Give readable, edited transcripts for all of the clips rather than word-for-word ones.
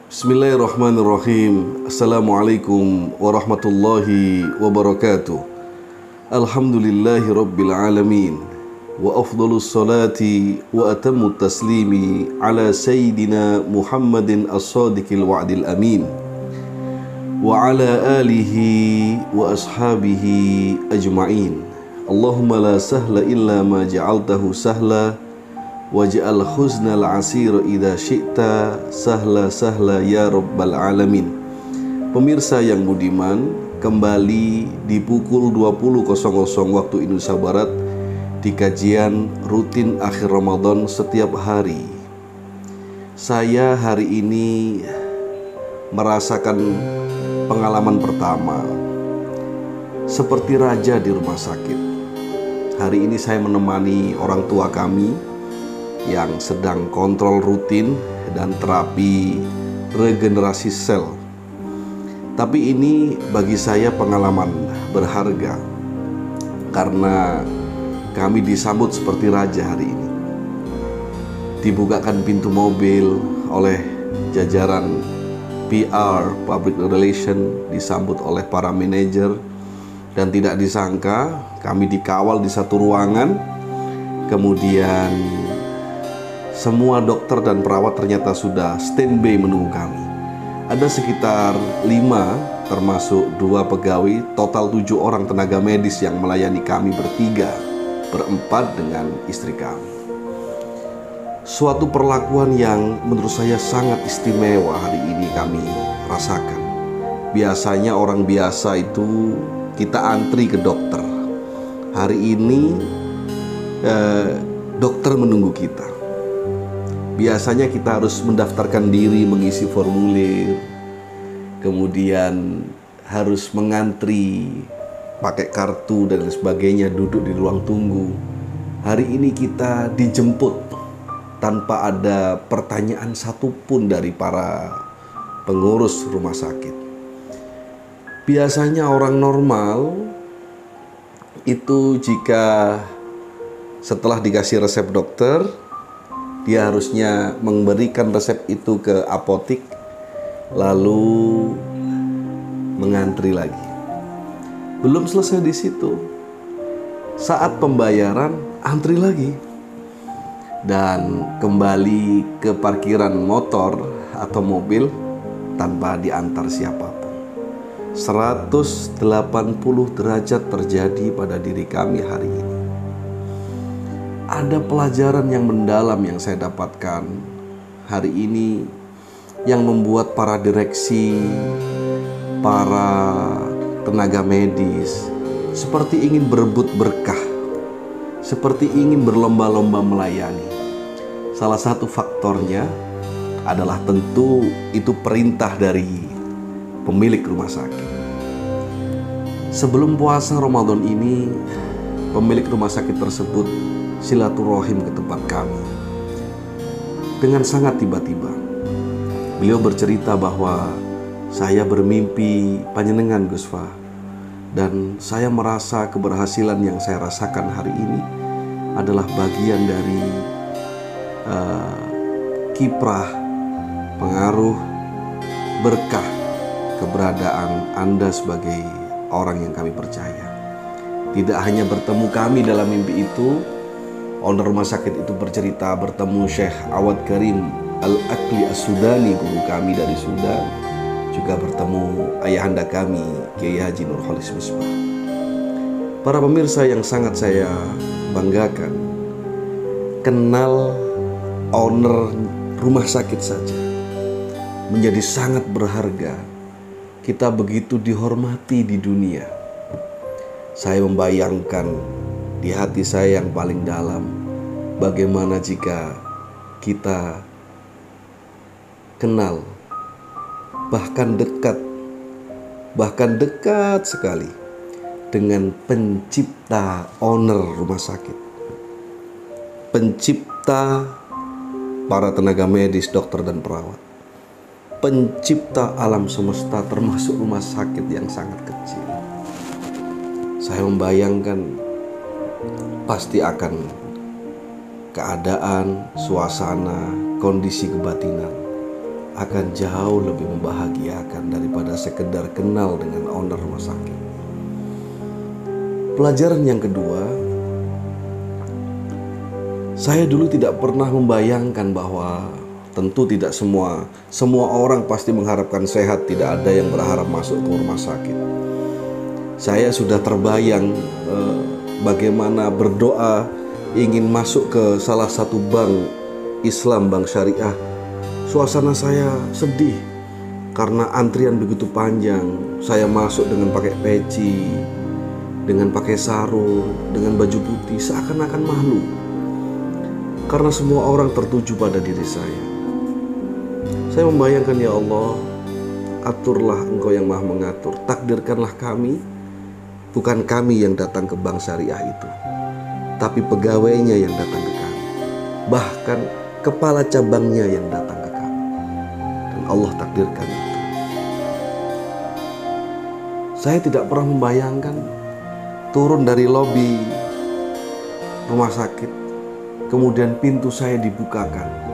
Bismillahirrahmanirrahim. Assalamualaikum warahmatullahi wabarakatuh. Alhamdulillahi rabbil alamin. Wa afdalus salati wa atammut taslimi ala sayyidina Muhammadin as-sadiqil wa'dil amin. Wa ala alihi wa ashabihi ajma'in. Allahumma la sahla illa ma ja'altahu sahla waj'al huznal asir idza syi'ta sahla sahla ya rabbal alamin. Pemirsa yang budiman, kembali di pukul 20.00 waktu Indonesia Barat di kajian rutin akhir Ramadan setiap hari. Saya hari ini merasakan pengalaman pertama seperti raja di rumah sakit. Hari ini saya menemani orang tua kami yang sedang kontrol rutin dan terapi regenerasi sel. Tapi ini bagi saya pengalaman berharga karena kami disambut seperti raja hari ini. Dibukakan pintu mobil oleh jajaran PR, Public Relation, disambut oleh para manajer, dan tidak disangka kami dikawal di satu ruangan. Kemudian semua dokter dan perawat ternyata sudah standby menunggu kami. Ada sekitar 5, termasuk 2 pegawai, total 7 orang tenaga medis yang melayani kami berempat dengan istri kami. Suatu perlakuan yang menurut saya sangat istimewa hari ini kami rasakan. Biasanya orang biasa itu kita antri ke dokter. Hari ini dokter menunggu kita. Biasanya kita harus mendaftarkan diri, mengisi formulir, kemudian harus mengantri, pakai kartu dan lain sebagainya, duduk di ruang tunggu. Hari ini kita dijemput tanpa ada pertanyaan satupun dari para pengurus rumah sakit. Biasanya orang normal itu jika setelah dikasih resep dokter, dia harusnya memberikan resep itu ke apotik, lalu mengantri lagi. Belum selesai di situ, saat pembayaran antri lagi dan kembali ke parkiran motor atau mobil tanpa diantar siapapun. 180 derajat terjadi pada diri kami hari ini. Ada pelajaran yang mendalam yang saya dapatkan hari ini yang membuat para direksi, para tenaga medis seperti ingin berebut berkah, seperti ingin berlomba-lomba melayani. Salah satu faktornya adalah tentu itu perintah dari pemilik rumah sakit. Sebelum puasa Ramadan ini, pemilik rumah sakit tersebut silaturahim ke tempat kami. Dengan sangat tiba-tiba, beliau bercerita bahwa saya bermimpi panjenengan Gusfa, dan saya merasa keberhasilan yang saya rasakan hari ini adalah bagian dari kiprah, pengaruh, berkah keberadaan Anda sebagai orang yang kami percaya. Tidak hanya bertemu kami dalam mimpi itu, owner rumah sakit itu bercerita bertemu Syekh Awad Karim Al-Akli As-Sudani, guru kami dari Sudan, juga bertemu ayahanda kami Kiai Haji Nurholis Misbah. Para pemirsa yang sangat saya banggakan, kenal owner rumah sakit saja menjadi sangat berharga. Kita begitu dihormati di dunia. Saya membayangkan di hati saya yang paling dalam, bagaimana jika kita kenal, bahkan dekat sekali dengan pencipta owner rumah sakit, pencipta para tenaga medis, dokter dan perawat, pencipta alam semesta termasuk rumah sakit yang sangat kecil. Saya membayangkan pasti akan keadaan, suasana, kondisi kebatinan akan jauh lebih membahagiakan daripada sekedar kenal dengan owner rumah sakit. Pelajaran yang kedua, saya dulu tidak pernah membayangkan bahwa tentu tidak semua orang pasti mengharapkan sehat, tidak ada yang berharap masuk ke rumah sakit. Saya sudah terbayang bagaimana berdoa ingin masuk ke salah satu bank Islam, bank syariah. Suasana saya sedih karena antrian begitu panjang. Saya masuk dengan pakai peci, dengan pakai sarung, dengan baju putih, seakan-akan malu karena semua orang tertuju pada diri saya. Saya membayangkan, ya Allah, aturlah Engkau yang maha mengatur. Takdirkanlah kami, bukan kami yang datang ke bank syariah itu, tapi pegawainya yang datang ke kami. Bahkan kepala cabangnya yang datang ke kami. Dan Allah takdirkan itu. Saya tidak pernah membayangkan turun dari lobi rumah sakit, kemudian pintu saya dibukakan.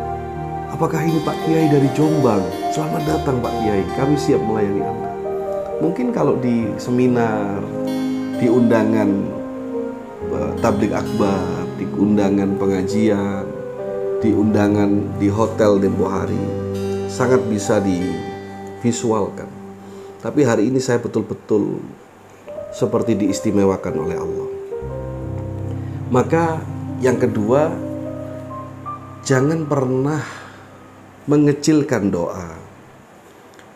Apakah ini Pak Kiai dari Jombang? Selamat datang Pak Kiai, kami siap melayani Anda. Mungkin kalau di seminar, di undangan tablik akbar, di undangan pengajian, di undangan di hotel Tempo Hari, sangat bisa divisualkan. Tapi hari ini saya betul-betul seperti diistimewakan oleh Allah. Maka yang kedua, jangan pernah mengecilkan doa.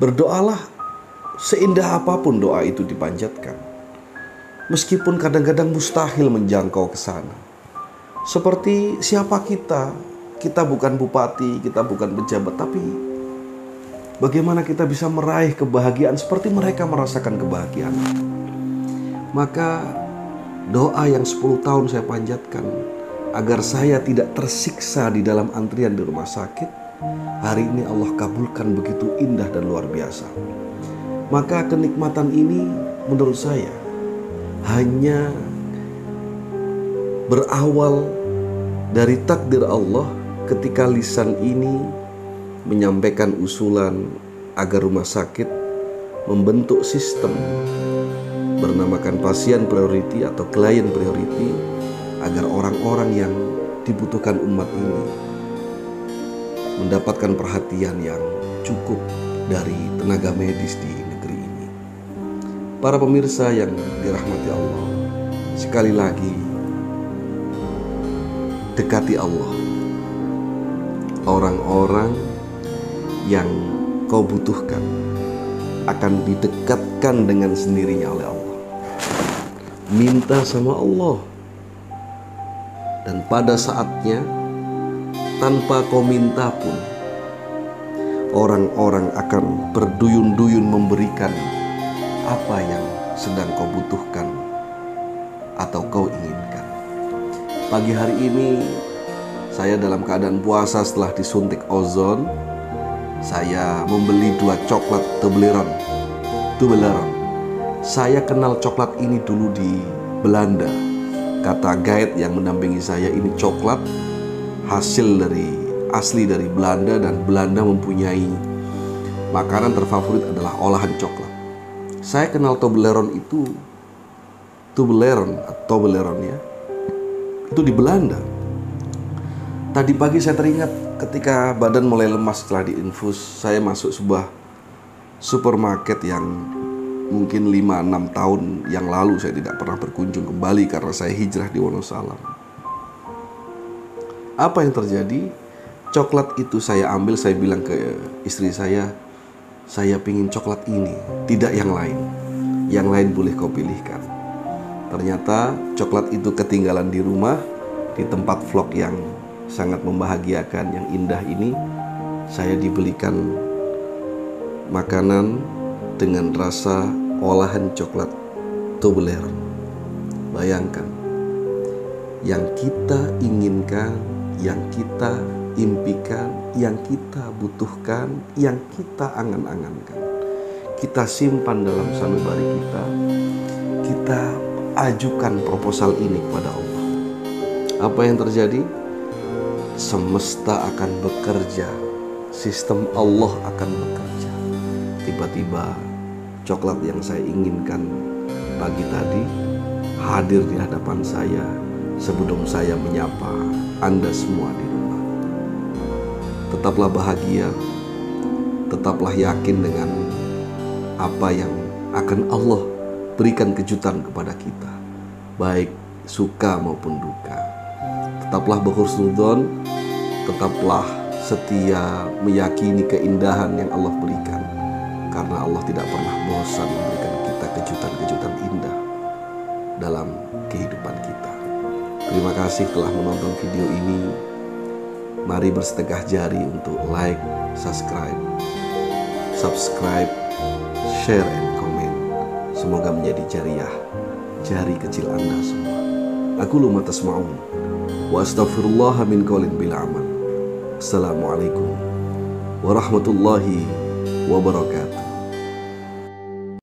Berdoalah seindah apapun doa itu dipanjatkan. Meskipun kadang-kadang mustahil menjangkau ke sana. Seperti siapa kita? Kita bukan bupati, kita bukan pejabat, tapi bagaimana kita bisa meraih kebahagiaan seperti mereka merasakan kebahagiaan. Maka doa yang 10 tahun saya panjatkan agar saya tidak tersiksa di dalam antrian di rumah sakit, hari ini Allah kabulkan begitu indah dan luar biasa. Maka kenikmatan ini menurut saya hanya berawal dari takdir Allah ketika lisan ini menyampaikan usulan agar rumah sakit membentuk sistem bernamakan pasien priority atau klien priority, agar orang-orang yang dibutuhkan umat ini mendapatkan perhatian yang cukup dari tenaga medis di negeri ini. Para pemirsa yang dirahmati Allah, sekali lagi dekati Allah. Orang-orang yang kau butuhkan akan didekatkan dengan sendirinya oleh Allah. Minta sama Allah, dan pada saatnya tanpa kau minta pun orang-orang akan berduyun-duyun memberikan apa yang sedang kau butuhkan atau kau inginkan. Pagi hari ini saya dalam keadaan puasa setelah disuntik ozon. Saya membeli 2 coklat Toblerone. Saya kenal coklat ini dulu di Belanda. Kata guide yang mendampingi saya, ini coklat asli dari Belanda, dan Belanda mempunyai makanan terfavorit adalah olahan coklat. Saya kenal Toblerone itu, Toblerone ya, itu di Belanda. Tadi pagi saya teringat ketika badan mulai lemas setelah diinfus, saya masuk sebuah supermarket yang mungkin 5-6 tahun yang lalu saya tidak pernah berkunjung kembali karena saya hijrah di Wonosalam. Apa yang terjadi? Coklat itu saya ambil, saya bilang ke istri saya pingin coklat ini, tidak yang lain. Yang lain boleh kau pilihkan. Ternyata coklat itu ketinggalan di rumah, di tempat vlog yang sangat membahagiakan, yang indah ini. Saya dibelikan makanan dengan rasa olahan coklat Toblerone. Bayangkan, yang kita inginkan, yang kita impikan, yang kita butuhkan, yang kita angan-angankan, kita simpan dalam sanubari kita. Kita ajukan proposal ini kepada Allah. Apa yang terjadi? Semesta akan bekerja sistem Allah akan bekerja. Tiba-tiba coklat yang saya inginkan pagi tadi hadir di hadapan saya sebelum saya menyapa Anda semua di rumah. Tetaplah bahagia, tetaplah yakin dengan apa yang akan Allah berikan kejutan kepada kita, baik suka maupun duka. Tetaplah berhusnudzon, tetaplah setia meyakini keindahan yang Allah berikan, karena Allah tidak pernah bosan memberikan kita kejutan-kejutan indah dalam kehidupan kita. Terima kasih telah menonton video ini. Mari bersedekah jari untuk like, subscribe, share, and comment. Semoga menjadi jariah, jari kecil Anda semua. Aku lu tasma'un wa astaghfirullah min qaulin bila amal. Assalamualaikum warahmatullahi wabarakatuh.